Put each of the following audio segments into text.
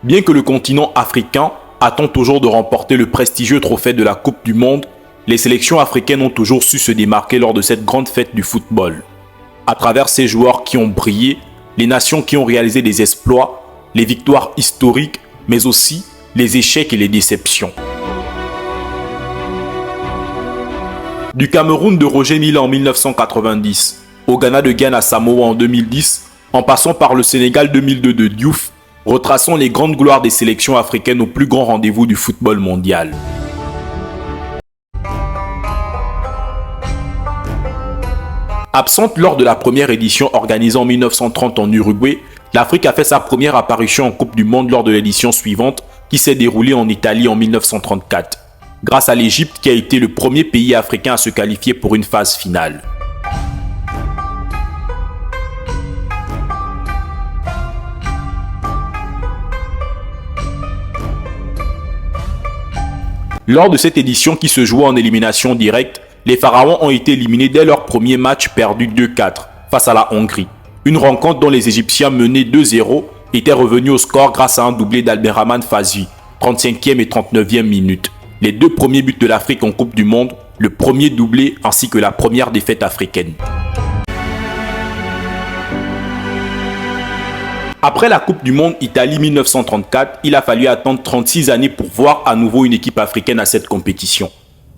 Bien que le continent africain attend toujours de remporter le prestigieux trophée de la Coupe du Monde, les sélections africaines ont toujours su se démarquer lors de cette grande fête du football. À travers ces joueurs qui ont brillé, les nations qui ont réalisé des exploits, les victoires historiques, mais aussi les échecs et les déceptions. Du Cameroun de Roger Mila en 1990, au Ghana de Gana Samoa en 2010, en passant par le Sénégal 2002 de Diouf, retraçons les grandes gloires des sélections africaines au plus grand rendez-vous du football mondial. Absente lors de la première édition organisée en 1930 en Uruguay, l'Afrique a fait sa première apparition en Coupe du Monde lors de l'édition suivante qui s'est déroulée en Italie en 1934, grâce à l'Égypte qui a été le premier pays africain à se qualifier pour une phase finale. Lors de cette édition qui se jouait en élimination directe, les Pharaons ont été éliminés dès leur premier match perdu 2-4 face à la Hongrie. Une rencontre dont les Égyptiens menés 2-0 étaient revenus au score grâce à un doublé d'Abderrahmane Fazi, 35e et 39e minute. Les deux premiers buts de l'Afrique en Coupe du Monde, le premier doublé ainsi que la première défaite africaine. Après la Coupe du Monde Italie 1934, il a fallu attendre 36 années pour voir à nouveau une équipe africaine à cette compétition.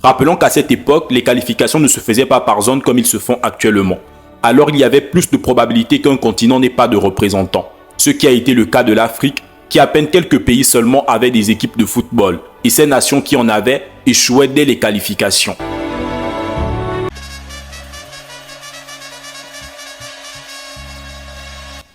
Rappelons qu'à cette époque, les qualifications ne se faisaient pas par zone comme ils se font actuellement. Alors il y avait plus de probabilités qu'un continent n'ait pas de représentants. Ce qui a été le cas de l'Afrique, qui à peine quelques pays seulement avaient des équipes de football. Et ces nations qui en avaient échouaient dès les qualifications.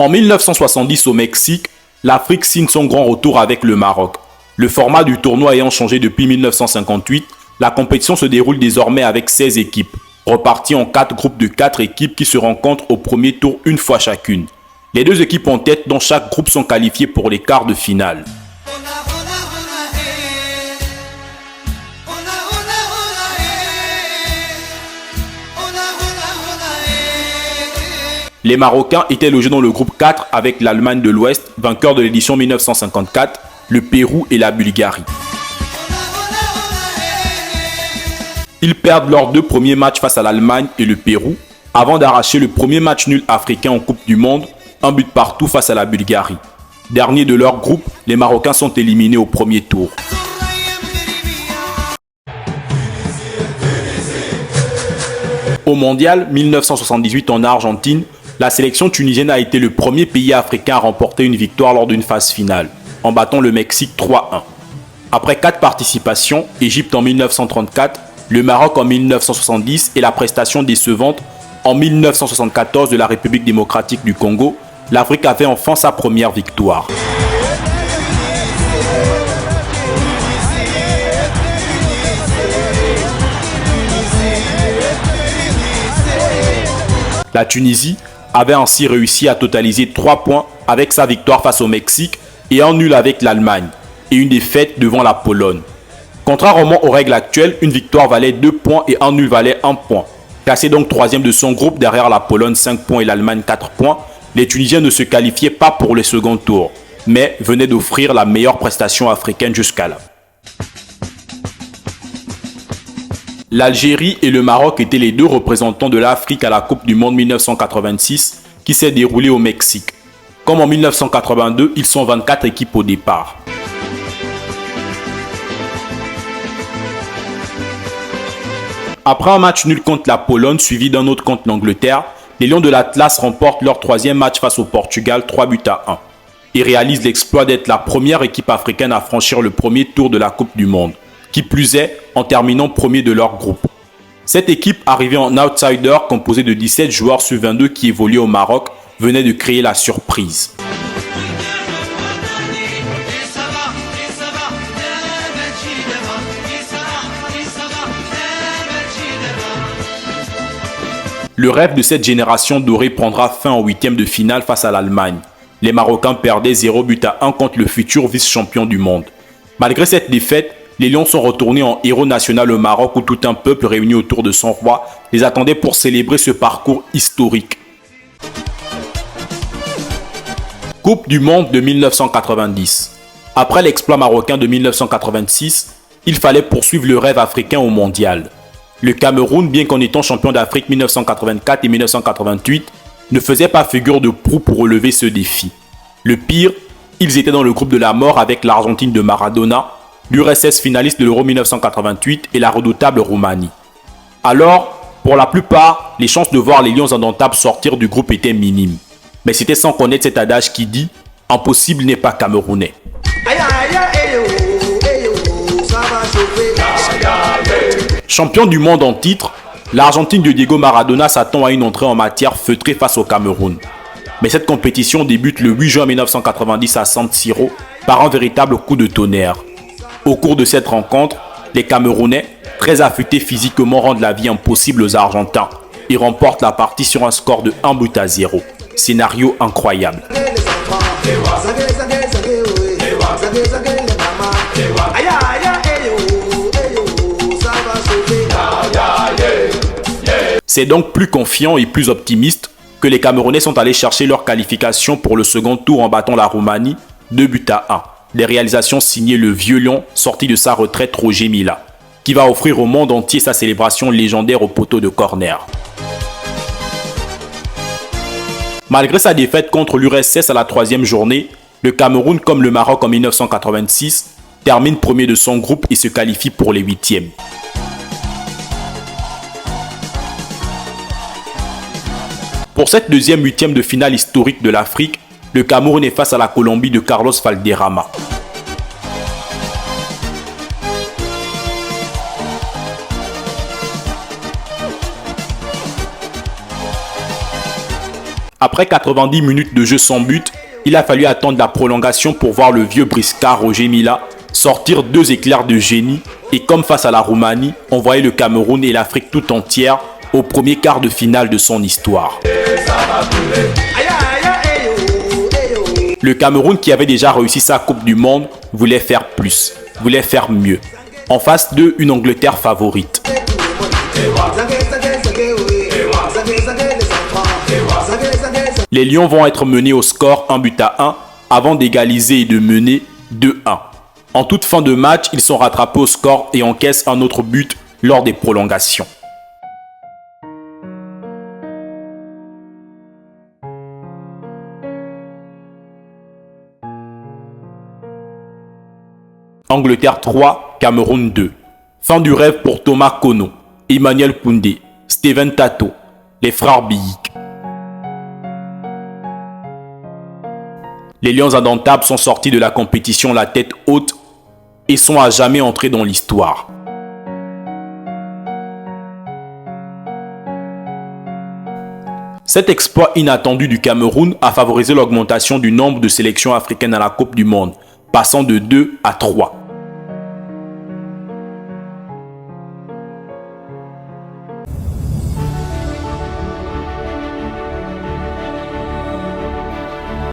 En 1970 au Mexique, l'Afrique signe son grand retour avec le Maroc. Le format du tournoi ayant changé depuis 1958, la compétition se déroule désormais avec 16 équipes, reparties en 4 groupes de 4 équipes qui se rencontrent au premier tour une fois chacune. Les 2 équipes en tête dans chaque groupe sont qualifiées pour les quarts de finale. Les Marocains étaient logés dans le groupe 4 avec l'Allemagne de l'Ouest, vainqueur de l'édition 1954, le Pérou et la Bulgarie. Ils perdent leurs 2 premiers matchs face à l'Allemagne et le Pérou, avant d'arracher le premier match nul africain en Coupe du Monde, un but partout face à la Bulgarie. Dernier de leur groupe, les Marocains sont éliminés au premier tour. Au Mondial 1978 en Argentine, la sélection tunisienne a été le premier pays africain à remporter une victoire lors d'une phase finale, en battant le Mexique 3-1. Après 4 participations, Égypte en 1934, le Maroc en 1970 et la prestation décevante en 1974 de la République démocratique du Congo, l'Afrique avait enfin sa première victoire. La Tunisie avait ainsi réussi à totaliser 3 points avec sa victoire face au Mexique et un nul avec l'Allemagne et une défaite devant la Pologne. Contrairement aux règles actuelles, une victoire valait 2 points et un nul valait 1 point. Classé donc 3e de son groupe derrière la Pologne 5 points et l'Allemagne 4 points, les Tunisiens ne se qualifiaient pas pour le second tour, mais venaient d'offrir la meilleure prestation africaine jusqu'à là. L'Algérie et le Maroc étaient les 2 représentants de l'Afrique à la Coupe du Monde 1986 qui s'est déroulée au Mexique. Comme en 1982, ils sont 24 équipes au départ. Après un match nul contre la Pologne suivi d'un autre contre l'Angleterre, les Lions de l'Atlas remportent leur 3e match face au Portugal 3-1 et réalisent l'exploit d'être la première équipe africaine à franchir le premier tour de la Coupe du Monde. Qui plus est, en terminant premier de leur groupe. Cette équipe, arrivée en outsider composée de 17 joueurs sur 22 qui évoluaient au Maroc, venait de créer la surprise. Le rêve de cette génération dorée prendra fin en 8e de finale face à l'Allemagne. Les Marocains perdaient 0-1 contre le futur vice-champion du monde. Malgré cette défaite, les Lions sont retournés en héros national au Maroc où tout un peuple réuni autour de son roi les attendait pour célébrer ce parcours historique. Coupe du Monde de 1990. Après l'exploit marocain de 1986, il fallait poursuivre le rêve africain au mondial. Le Cameroun, bien qu'en étant champion d'Afrique 1984 et 1988, ne faisait pas figure de proue pour relever ce défi. Le pire, ils étaient dans le groupe de la mort avec l'Argentine de Maradona, l'URSS finaliste de l'Euro 1988 et la redoutable Roumanie. Alors, pour la plupart, les chances de voir les Lions indomptables sortir du groupe étaient minimes. Mais c'était sans connaître cet adage qui dit « Impossible n'est pas camerounais ». Champion du monde en titre, l'Argentine de Diego Maradona s'attend à une entrée en matière feutrée face au Cameroun. Mais cette compétition débute le 8 juin 1990 à San Siro par un véritable coup de tonnerre. Au cours de cette rencontre, les Camerounais, très affûtés physiquement, rendent la vie impossible aux Argentins et remportent la partie sur un score de 1-0. Scénario incroyable. C'est donc plus confiant et plus optimiste que les Camerounais sont allés chercher leur qualification pour le second tour en battant la Roumanie 2-1. Des réalisations signées le vieux lion sorti de sa retraite Roger Mila, qui va offrir au monde entier sa célébration légendaire au poteau de corner. Malgré sa défaite contre l'URSS à la 3e journée, le Cameroun, comme le Maroc en 1986, termine premier de son groupe et se qualifie pour les 8e. Pour cette deuxième 8e de finale historique de l'Afrique, le Cameroun est face à la Colombie de Carlos Valderrama. Après 90 minutes de jeu sans but, il a fallu attendre la prolongation pour voir le vieux briscard Roger Mila sortir 2 éclairs de génie et comme face à la Roumanie, envoyer le Cameroun et l'Afrique tout entière au premier quart de finale de son histoire. Le Cameroun, qui avait déjà réussi sa Coupe du Monde, voulait faire plus, voulait faire mieux. En face d'eux, une Angleterre favorite. Les Lions vont être menés au score 1-1 avant d'égaliser et de mener 2-1. En toute fin de match, ils sont rattrapés au score et encaissent un autre but lors des prolongations. Angleterre 3, Cameroun 2. Fin du rêve pour Thomas Kono, Emmanuel Koundé, Steven Tato, les frères Biik. Les Lions indomptables sont sortis de la compétition la tête haute et sont à jamais entrés dans l'histoire. Cet exploit inattendu du Cameroun a favorisé l'augmentation du nombre de sélections africaines à la Coupe du Monde, passant de 2 à 3.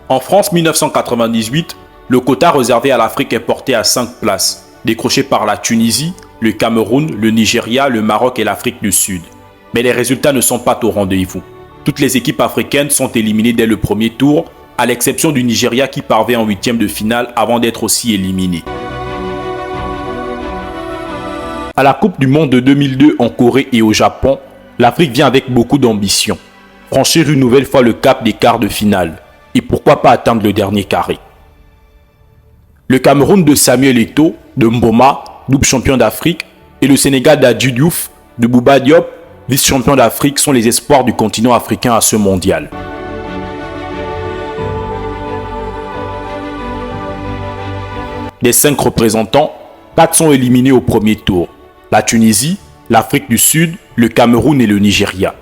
En France 1998, le quota réservé à l'Afrique est porté à 5 places, décroché par la Tunisie, le Cameroun, le Nigeria, le Maroc et l'Afrique du Sud. Mais les résultats ne sont pas au rendez-vous. Toutes les équipes africaines sont éliminées dès le premier tour, à l'exception du Nigeria qui parvient en 8e de finale avant d'être aussi éliminé. À la Coupe du Monde de 2002 en Corée et au Japon, l'Afrique vient avec beaucoup d'ambition. Franchir une nouvelle fois le cap des quarts de finale. Et pourquoi pas atteindre le dernier carré. Le Cameroun de Samuel Eto'o, de Mboma, double champion d'Afrique, et le Sénégal d'Adji Diouf, de Bouba Diop, vice-champion d'Afrique, sont les espoirs du continent africain à ce mondial. Des 5 représentants, 4 sont éliminés au premier tour. La Tunisie, l'Afrique du Sud, le Cameroun et le Nigeria.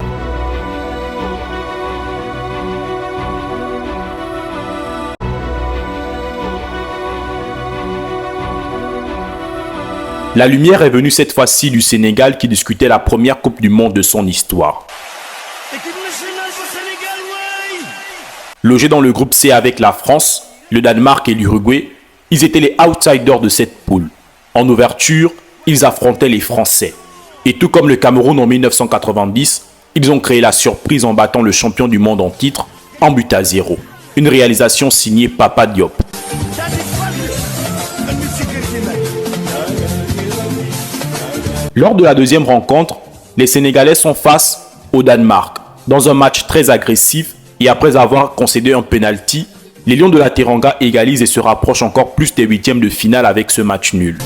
La lumière est venue cette fois-ci du Sénégal qui discutait la première Coupe du Monde de son histoire. Logés dans le groupe C avec la France, le Danemark et l'Uruguay, ils étaient les outsiders de cette poule. En ouverture, ils affrontaient les Français. Et tout comme le Cameroun en 1990, ils ont créé la surprise en battant le champion du monde en titre 1-0. Une réalisation signée Papa Diop. Lors de la deuxième rencontre, les Sénégalais sont face au Danemark. Dans un match très agressif et après avoir concédé un penalty, les Lions de la Teranga égalisent et se rapprochent encore plus des huitièmes de finale avec ce match nul.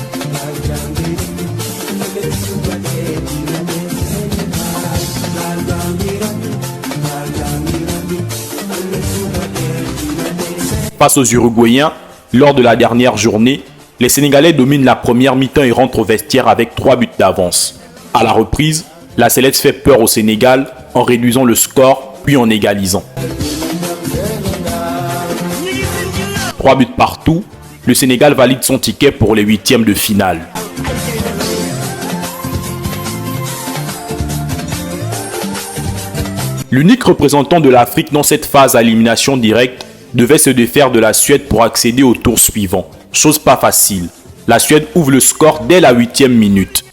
Face aux Uruguayens, lors de la dernière journée, les Sénégalais dominent la première mi-temps et rentrent au vestiaire avec 3 buts d'avance. À la reprise, la Céleste fait peur au Sénégal en réduisant le score puis en égalisant. 3 buts partout, le Sénégal valide son ticket pour les huitièmes de finale. L'unique représentant de l'Afrique dans cette phase à élimination directe devait se défaire de la Suède pour accéder au tour suivant. Chose pas facile. La Suède ouvre le score dès la 8e minute.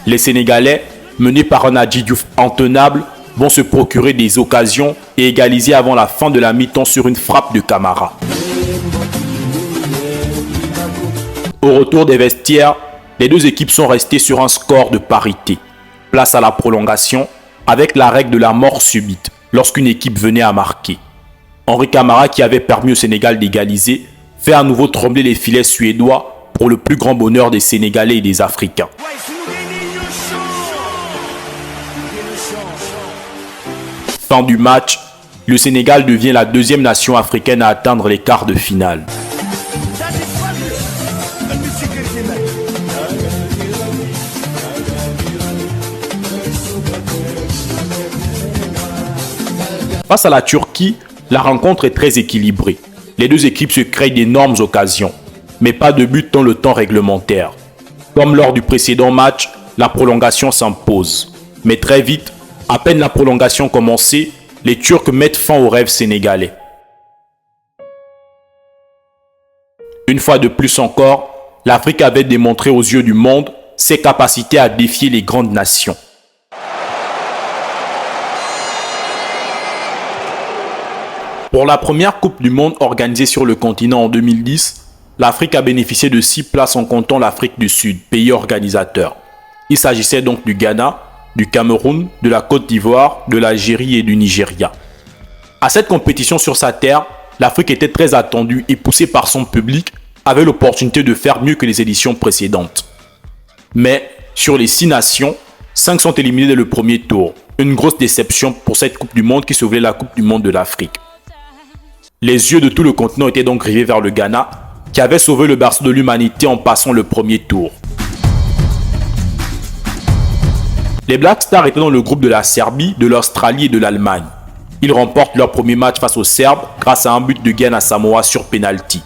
Les Sénégalais, menés par un Adji Diouf intenable, vont se procurer des occasions et égaliser avant la fin de la mi-temps sur une frappe de Camara. Au retour des vestiaires, les deux équipes sont restées sur un score de parité. Place à la prolongation, avec la règle de la mort subite, lorsqu'une équipe venait à marquer. Henri Camara, qui avait permis au Sénégal d'égaliser, fait à nouveau trembler les filets suédois pour le plus grand bonheur des Sénégalais et des Africains. Fin du match, le Sénégal devient la deuxième nation africaine à atteindre les quarts de finale. Face à la Turquie, la rencontre est très équilibrée. Les deux équipes se créent d'énormes occasions, mais pas de but dans le temps réglementaire. Comme lors du précédent match, la prolongation s'impose. Mais très vite, à peine la prolongation commencée, les Turcs mettent fin au rêve sénégalais. Une fois de plus encore, l'Afrique avait démontré aux yeux du monde ses capacités à défier les grandes nations. Pour la première Coupe du Monde organisée sur le continent en 2010, l'Afrique a bénéficié de 6 places en comptant l'Afrique du Sud, pays organisateur. Il s'agissait donc du Ghana, du Cameroun, de la Côte d'Ivoire, de l'Algérie et du Nigeria. À cette compétition sur sa terre, l'Afrique était très attendue et poussée par son public, avait l'opportunité de faire mieux que les éditions précédentes. Mais sur les 6 nations, 5 sont éliminées dès le premier tour. Une grosse déception pour cette Coupe du Monde qui se voulait la Coupe du Monde de l'Afrique. Les yeux de tout le continent étaient donc rivés vers le Ghana, qui avait sauvé le berceau de l'humanité en passant le premier tour. Les Black Stars étaient dans le groupe de la Serbie, de l'Australie et de l'Allemagne. Ils remportent leur premier match face aux Serbes grâce à un but de Gyan à Samoa sur penalty.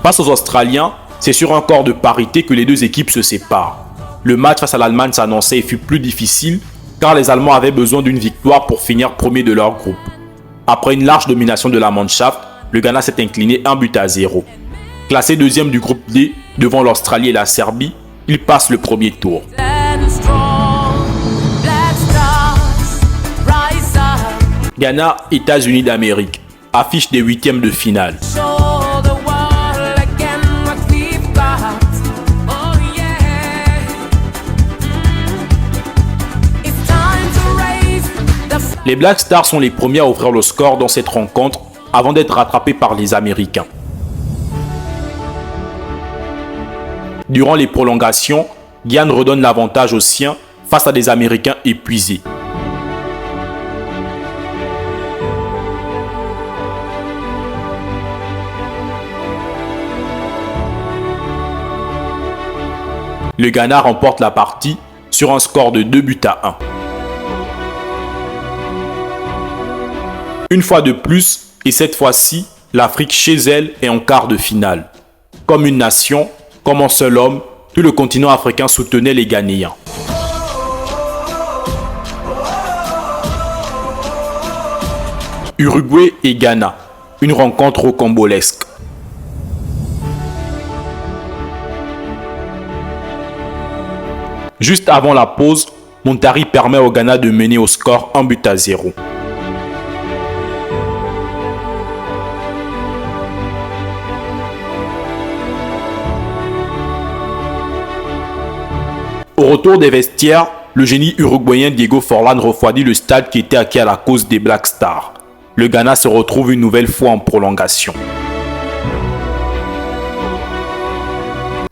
Face aux Australiens, c'est sur un corps de parité que les deux équipes se séparent. Le match face à l'Allemagne s'annonçait et fut plus difficile car les Allemands avaient besoin d'une victoire pour finir premier de leur groupe. Après une large domination de la Mannschaft, le Ghana s'est incliné 1-0. Classé deuxième du groupe D devant l'Australie et la Serbie, il passe le premier tour. Ghana, États-Unis d'Amérique, affiche des huitièmes de finale. Les Black Stars sont les premiers à ouvrir le score dans cette rencontre avant d'être rattrapés par les Américains. Durant les prolongations, Gyan redonne l'avantage aux siens face à des Américains épuisés. Le Ghana remporte la partie sur un score de 2-1. Une fois de plus, et cette fois-ci, l'Afrique chez elle est en quart de finale. Comme une nation, comme un seul homme, tout le continent africain soutenait les Ghanéens. Uruguay et Ghana, une rencontre rocambolesque. Juste avant la pause, Montari permet au Ghana de mener au score 1-0. Au retour des vestiaires, le génie uruguayen Diego Forlán refroidit le stade qui était acquis à la cause des Black Stars. Le Ghana se retrouve une nouvelle fois en prolongation.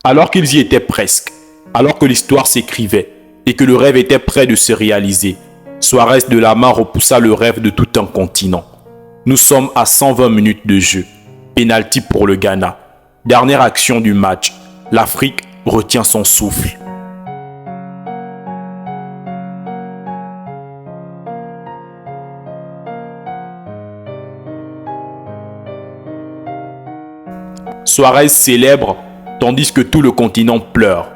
Alors qu'ils y étaient presque, alors que l'histoire s'écrivait et que le rêve était prêt de se réaliser, Suarez de Lama repoussa le rêve de tout un continent. Nous sommes à 120 minutes de jeu. Pénalty pour le Ghana. Dernière action du match. L'Afrique retient son souffle. Suarez célèbre tandis que tout le continent pleure.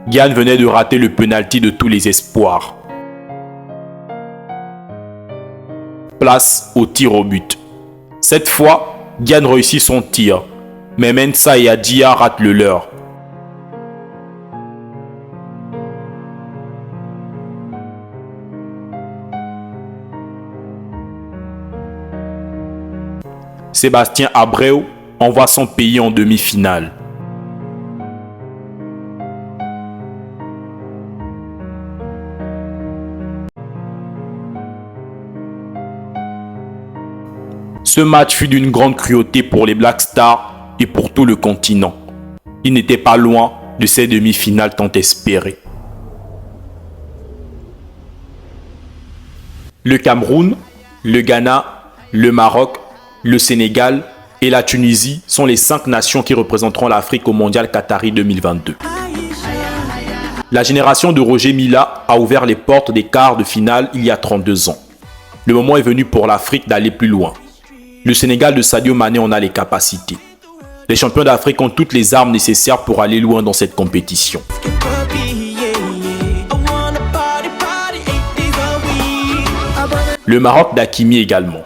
Gyan venait de rater le penalty de tous les espoirs. Place au tir au but. Cette fois, Gyan réussit son tir, mais Mensah et Adia ratent le leur. Sébastien Abreu envoie son pays en demi-finale. Ce match fut d'une grande cruauté pour les Black Stars et pour tout le continent. Ils n'étaient pas loin de ces demi-finales tant espérées. Le Cameroun, le Ghana, le Maroc, le Sénégal et la Tunisie sont les 5 nations qui représenteront l'Afrique au Mondial Qatari 2022. La génération de Roger Mila a ouvert les portes des quarts de finale il y a 32 ans. Le moment est venu pour l'Afrique d'aller plus loin. Le Sénégal de Sadio Mané en a les capacités. Les champions d'Afrique ont toutes les armes nécessaires pour aller loin dans cette compétition. Le Maroc d'Hakimi également.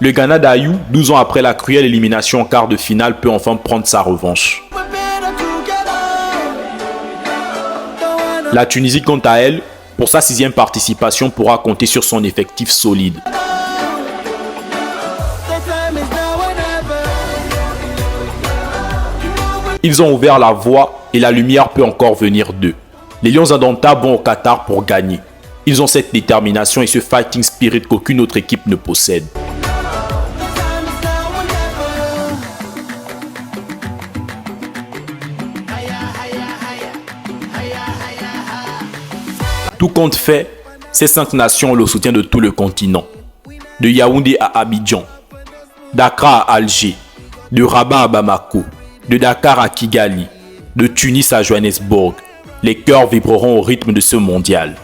Le Ghana d'Ayou, 12 ans après la cruelle élimination en quart de finale, peut enfin prendre sa revanche. La Tunisie, quant à elle, pour sa 6e participation, pourra compter sur son effectif solide. Ils ont ouvert la voie et la lumière peut encore venir d'eux. Les Lions indomptables vont au Qatar pour gagner. Ils ont cette détermination et ce fighting spirit qu'aucune autre équipe ne possède. Tout compte fait, ces 5 nations ont le soutien de tout le continent. De Yaoundé à Abidjan, d'Accra à Alger, de Rabat à Bamako, de Dakar à Kigali, de Tunis à Johannesburg. Les cœurs vibreront au rythme de ce mondial.